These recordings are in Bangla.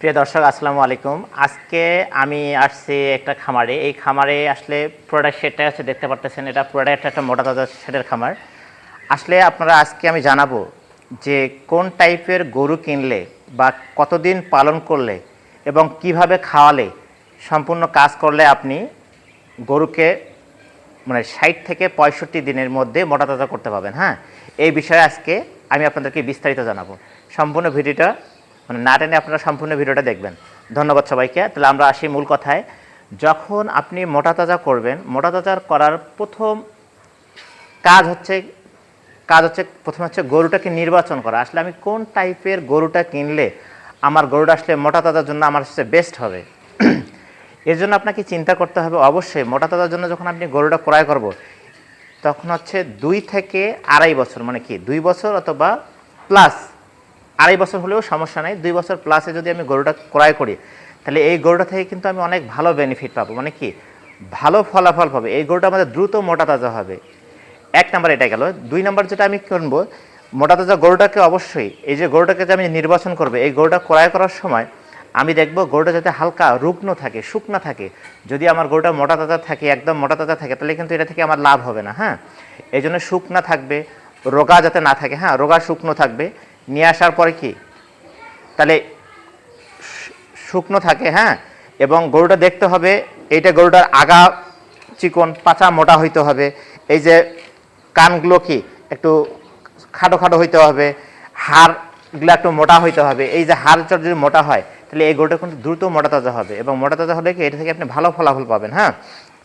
প্রিয় দর্শক আসসালামু আলাইকুম। আজকে আমি আসছি একটা খামারে। এই খামারে আসলে প্রোডাক্ট শেডটা হচ্ছে দেখতে পারতেছেন, এটা প্রোডাক্ট একটা মোটা তাজা শেডের খামার। আসলে আপনারা আজকে আমি জানাবো যে কোন টাইপের গরু কিনলে বা কতদিন পালন করলে এবং কিভাবে খাওয়ালে সম্পূর্ণ কাজ করলে আপনি গরুকে মানে ৬০ থেকে ৬৫ দিনের মধ্যে মোটা তাজা করতে পারবেন। হ্যাঁ, এই বিষয়ে আজকে আমি আপনাদেরকে বিস্তারিত জানাবো। সম্পূর্ণ ভিডিওটা মানে না টেনে আপনারা সম্পূর্ণ ভিডিওটা দেখবেন। ধন্যবাদ সবাইকে। তাহলে আমরা আসি মূল কথায়। যখন আপনি মোটা তাজা করবেন, মোটা তাজা করার প্রথম কাজ হচ্ছে প্রথমে হচ্ছে গরুটাকে নির্বাচন করা। আসলে আমি কোন টাইপের গরুটা কিনলে আমার গরুটা আসলে মোটা তাজার জন্য আমার হচ্ছে বেস্ট হবে। এর জন্য আপনাকে চিন্তা করতে হবে অবশ্যই মোটা তাজার জন্য যখন আপনি গরুটা ক্রয় করব তখন হচ্ছে ২ থেকে ২.৫ বছর, মানে কি ২ বছর অথবা প্লাস, ২.৫ বছর হলেও সমস্যা নেই। ২ বছর প্লাসে যদি আমি গরুটা ক্রয় করি তাহলে এই গরুটা থেকে কিন্তু আমি অনেক ভালো বেনিফিট পাবো, মানে কি ভালো ফলাফল পাবো। এই গরুটা আমাদের দ্রুত মোটা তাজা হবে। এক নাম্বার এটা গেল। ২ নাম্বার যেটা আমি করবো, মোটা তাজা গরুটাকে অবশ্যই এই যে গরুটাকে যে আমি নির্বাচন করবো, এই গরুটা ক্রয় করার সময় আমি দেখব গরুটা যাতে হালকা রুগ্ন থাকে, শুকনা থাকে। যদি আমার গরুটা মোটা তাজা থাকে, একদম মোটা তাজা থাকে, তাহলে কিন্তু এটা থেকে আমার লাভ হবে না। হ্যাঁ, এই জন্য শুকনা থাকবে, রোগা যাতে না থাকে। হ্যাঁ, রোগা শুকনো থাকবে। নিয়ে আসার পরে কি তাহলে শুকনো থাকে। হ্যাঁ, এবং গরুটা দেখতে হবে এইটা গরুটার আগা চিকন, পাছা মোটা হইতে হবে। এই যে কানগুলো কি একটু খাটো খাটো হইতে হবে, হাড়গুলো একটু মোটা হইতে হবে। এই যে হাড় যদি মোটা হয় তাহলে এই গরুটা কিন্তু দ্রুত মোটা তাজা হবে, এবং মোটা তাজা হলে কি এটা থেকে আপনি ভালো ফলাফল পাবেন। হ্যাঁ,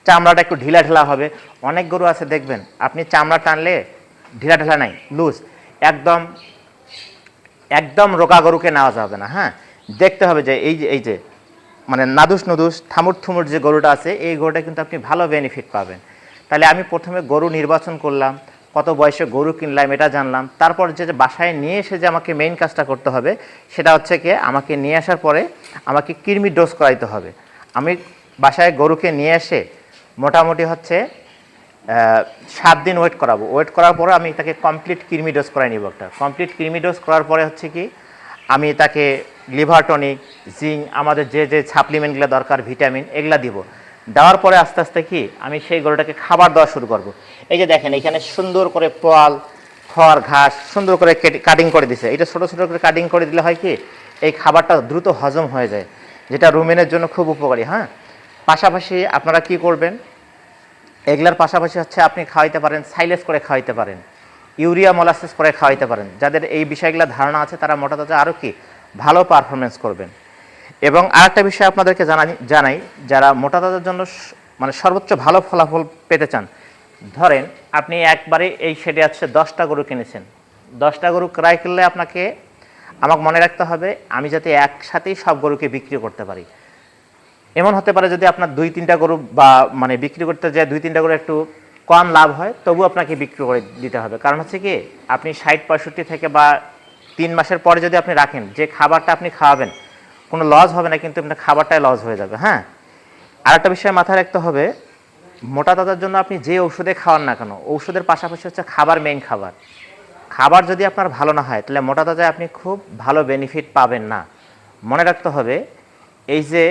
চামড়াটা একটু ঢিলা ঢালা হবে। অনেক গরু আছে দেখবেন আপনি চামড়া টানলে ঢিলা ঢালা নাই, লুজ, একদম একদম রোগা গরুকে নেওয়া যাবে না। হ্যাঁ, দেখতে হবে যে এই যে মানে নাদুস নুদুস থামুর থুমুর যে গরুটা আছে, এই গরুটা কিন্তু আপনি ভালো বেনিফিট পাবেন। তাহলে আমি প্রথমে গরু নির্বাচন করলাম, কত বয়সে গরু কিনলাম এটা জানলাম। তারপর যে বাসায় নিয়ে এসে যে আমাকে মেইন কাজটা করতে হবে সেটা হচ্ছে কি আমাকে নিয়ে আসার পরে আমাকে কৃমি ডোজ করাইতে হবে। আমি বাসায় গরুকে নিয়ে এসে মোটামুটি হচ্ছে ৭ দিন ওয়েট করাবো। ওয়েট করার পরে আমি তাকে কমপ্লিট কৃমি ডোজ করাই নিব। একটা কমপ্লিট কৃমি ডোজ করার পরে হচ্ছে কি আমি তাকে লিভার টনিক, জিঙ্ক, আমাদের যে যে সাপ্লিমেন্টগুলো দরকার, ভিটামিন, এগুলা দিব। দেওয়ার পরে আস্তে আস্তে কি আমি সেই গরুটাকে খাবার দেওয়া শুরু করব। এই যে দেখেন এখানে সুন্দর করে পোয়াল, খড়, ঘাস সুন্দর করে কাটিং করে দিছে। এটা ছোটো ছোটো করে কাটিং করে দিলে হয় কি এই খাবারটা দ্রুত হজম হয়ে যায়, যেটা রুমেনের জন্য খুব উপকারী। হ্যাঁ, পাশাপাশি আপনারা কি করবেন, এগুলার পাশাপাশি হচ্ছে আপনি খাওয়াইতে পারেন, সাইলেজ করে খাওয়াইতে পারেন, ইউরিয়া মোলাসিস করে খাওয়াইতে পারেন। যাদের এই বিষয়গুলো ধারণা আছে তারা মোটা তাজা আরও কি ভালো পারফরমেন্স করবেন। এবং আরেকটা বিষয় আপনাদেরকে জানাই যারা মোটা তাজার জন্য মানে সর্বোচ্চ ভালো ফলাফল পেতে চান, ধরেন আপনি একবারে এই শেডে আছে 10টা গরু কিনেছেন। 10টা গরু ক্রয় করলে আপনাকে আমাকে মনে রাখতে হবে আমি যাতে একসাথেই সব গরুকে বিক্রি করতে পারি। এমন হতে পারে যদি আপনার 2-3টা গরু বা মানে বিক্রি করতে যায় 2-3টা গরু একটু কম লাভ হয়, তবু আপনাকে বিক্রি করে দিতে হবে। কারণ হচ্ছে কি আপনি 60-65 থেকে বা 3 মাসের পরে যদি আপনি রাখেন, যে খাবারটা আপনি খাওয়াবেন কোনো লস হবে না, কিন্তু আপনার খাবারটাই লস হয়ে যাবে। হ্যাঁ, আর একটা বিষয় মাথায় রাখতে হবে, মোটা তাজার জন্য আপনি যে ঔষধে খাওয়ান না কেন, ঔষধের পাশাপাশি হচ্ছে খাবার মেইন। খাবার যদি আপনার ভালো না হয় তাহলে মোটা তাজায় আপনি খুব ভালো বেনিফিট পাবেন না। মনে রাখতে হবে এই যে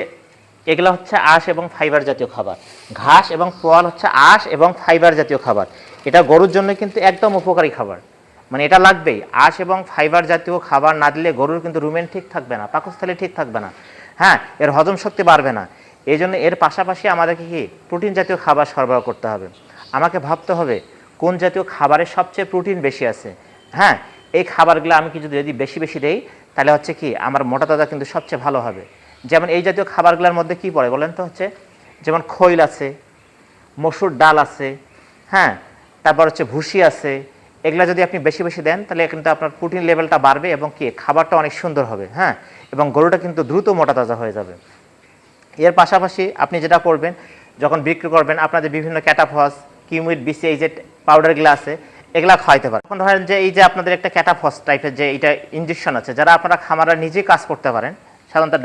এগুলো হচ্ছে আঁশ এবং ফাইবার জাতীয় খাবার। ঘাস এবং পোয়াল হচ্ছে আঁশ এবং ফাইবার জাতীয় খাবার। এটা গরুর জন্য কিন্তু একদম উপকারী খাবার, মানে এটা লাগবেই। আঁশ এবং ফাইবার জাতীয় খাবার না দিলে গরুর কিন্তু রুমেন ঠিক থাকবে না, পাকস্থলী ঠিক থাকবে না। হ্যাঁ, এর হজম শক্তি বাড়বে না। এই জন্য এর পাশাপাশি আমাদেরকে কি প্রোটিন জাতীয় খাবার সরবরাহ করতে হবে। আমাকে ভাবতে হবে কোন জাতীয় খাবারে সবচেয়ে প্রোটিন বেশি আছে। হ্যাঁ, এই খাবারগুলো আমি কি যদি বেশি বেশি দেই তাহলে হচ্ছে কি আমার মোটা তাজা কিন্তু সবচেয়ে ভালো হবে। যেমন এই জাতীয় খাবারগুলোর মধ্যে কি পড়ে বলেন তো, হচ্ছে যেমন খৈল আছে, মসুর ডাল আছে, হ্যাঁ, তারপর হচ্ছে ভুসি আছে। এগুলা যদি আপনি বেশি বেশি দেন তাহলে কিন্তু আপনার প্রোটিন লেভেলটা বাড়বে এবং কি খাবারটা অনেক সুন্দর হবে। হ্যাঁ, এবং গরুটা কিন্তু দ্রুত মোটা তাজা হয়ে যাবে। এর পাশাপাশি আপনি যেটা করবেন যখন বিক্রি করবেন, আপনাদের বিভিন্ন ক্যাটাফস, কিউমিড, বিসি, এই যে পাউডারগুলো আছে এগুলা খাওয়াইতে পারেন। এখন ধরেন যে এই যে আপনাদের একটা ক্যাটাফস টাইপের যে এটা ইঞ্জেকশন আছে, যারা আপনারা খামারা নিজেই কাজ করতে পারেন, সাধারণত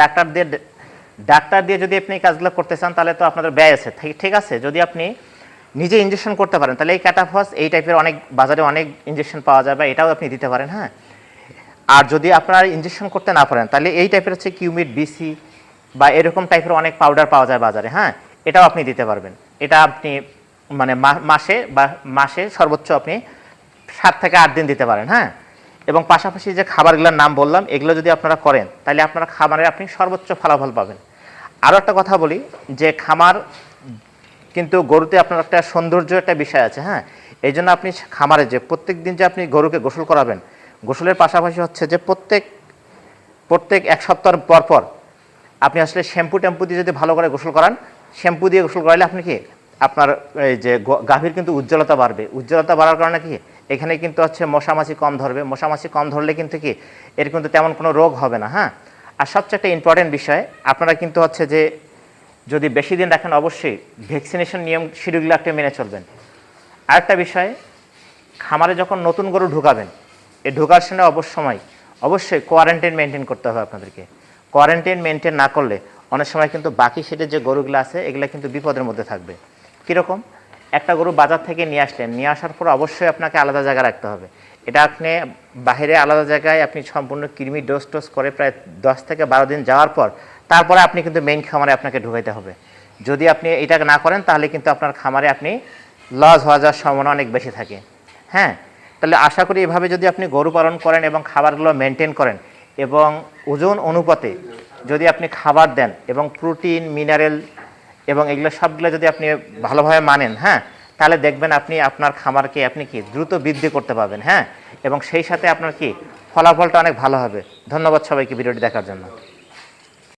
ডাক্তার দিয়ে যদি আপনি এই কাজগুলো করতে চান তাহলে তো আপনাদের ব্যয় আছে। ঠিক আছে, যদি আপনি নিজে ইঞ্জেকশন করতে পারেন তাহলে এই ক্যাটাফস এই টাইপের অনেক বাজারে অনেক ইঞ্জেকশন পাওয়া যাবে, এটাও আপনি দিতে পারেন। হ্যাঁ, আর যদি আপনারা ইনজেকশন করতে না পারেন তাহলে এই টাইপের হচ্ছে কিউমিড বিসি বা এরকম টাইপের অনেক পাউডার পাওয়া যায় বাজারে, হ্যাঁ, এটাও আপনি দিতে পারবেন। এটা আপনি মানে মাসে সর্বোচ্চ আপনি 7 থেকে 8 দিন দিতে পারেন, হ্যাঁ। এবং পাশাপাশি যে খাবারগুলোর নাম বললাম এগুলো যদি আপনারা করেন তাহলে আপনার খামারে আপনি সর্বোচ্চ ফলাফল পাবেন। আরও একটা কথা বলি যে খামার কিন্তু গরুতে আপনার একটা সৌন্দর্য একটা বিষয় আছে, হ্যাঁ। এই জন্য আপনি খামারে যে প্রত্যেক দিন যে আপনি গরুকে গোসল করাবেন, গোসলের পাশাপাশি হচ্ছে যে প্রত্যেক 1 সপ্তাহ পর পর আপনি আসলে শ্যাম্পু ট্যাম্পু দিয়ে যদি ভালো করে গোসল করান, শ্যাম্পু দিয়ে গোসল করালে আপনি কি আপনার এই যে গাভীর কিন্তু উজ্জ্বলতা বাড়বে। উজ্জ্বলতা বাড়ার কারণে কি এখানে কিন্তু হচ্ছে মশামাছি কম ধরবে। মশামাছি কম ধরলে কিন্তু কি এর কিন্তু তেমন কোনো রোগ হবে না, হ্যাঁ। আর সবচেয়ে একটা ইম্পর্টেন্ট বিষয়, আপনারা কিন্তু হচ্ছে যে যদি বেশি দিন রাখেন অবশ্যই ভ্যাকসিনেশন নিয়ম শিডিউলগুলো একটা মেনে চলবেন। আরেকটা বিষয়, খামারে যখন নতুন গরু ঢুকাবেন এই ঢোকার সময় অবশ্যই কোয়ারেন্টাইন মেনটেন করতে হবে আপনাদেরকে। কোয়ারেন্টাইন মেনটেন না করলে অনেক সময় কিন্তু বাকি সেটের যে গরুগুলো আছে এগুলো কিন্তু বিপদের মধ্যে থাকবে। কীরকম, একটা গরু বাজার থেকে নিয়ে আসলেন, নিয়ে আসার পর অবশ্যই আপনাকে আলাদা জায়গায় রাখতে হবে। এটা আপনি বাইরে আলাদা জায়গায় আপনি সম্পূর্ণ কৃমি ডোজ করে প্রায় 10 থেকে 12 দিন যাওয়ার পর তারপরে আপনি কিন্তু মেইন খামারে আপনাকে ঢুকাইতে হবে। যদি আপনি এটা না করেন তাহলে কিন্তু আপনার খামারে আপনি লস হওয়া যাওয়ার সম্ভাবনা অনেক বেশি থাকে, হ্যাঁ। তাহলে আশা করি এভাবে যদি আপনি গরু পালন করেন এবং খাবারগুলো মেনটেন করেন এবং ওজন অনুপাতে যদি আপনি খাবার দেন এবং প্রোটিন মিনারেল এবং এগুলো সবগুলো যদি আপনি ভালোভাবে মানেন, হ্যাঁ, তাহলে দেখবেন আপনি আপনার খামারকে আপনি কি দ্রুত বৃদ্ধি করতে পারবেন, হ্যাঁ। এবং সেই সাথে আপনার কি ফলাফলটা অনেক ভালো হবে। ধন্যবাদ সবাইকে ভিডিওটি দেখার জন্য।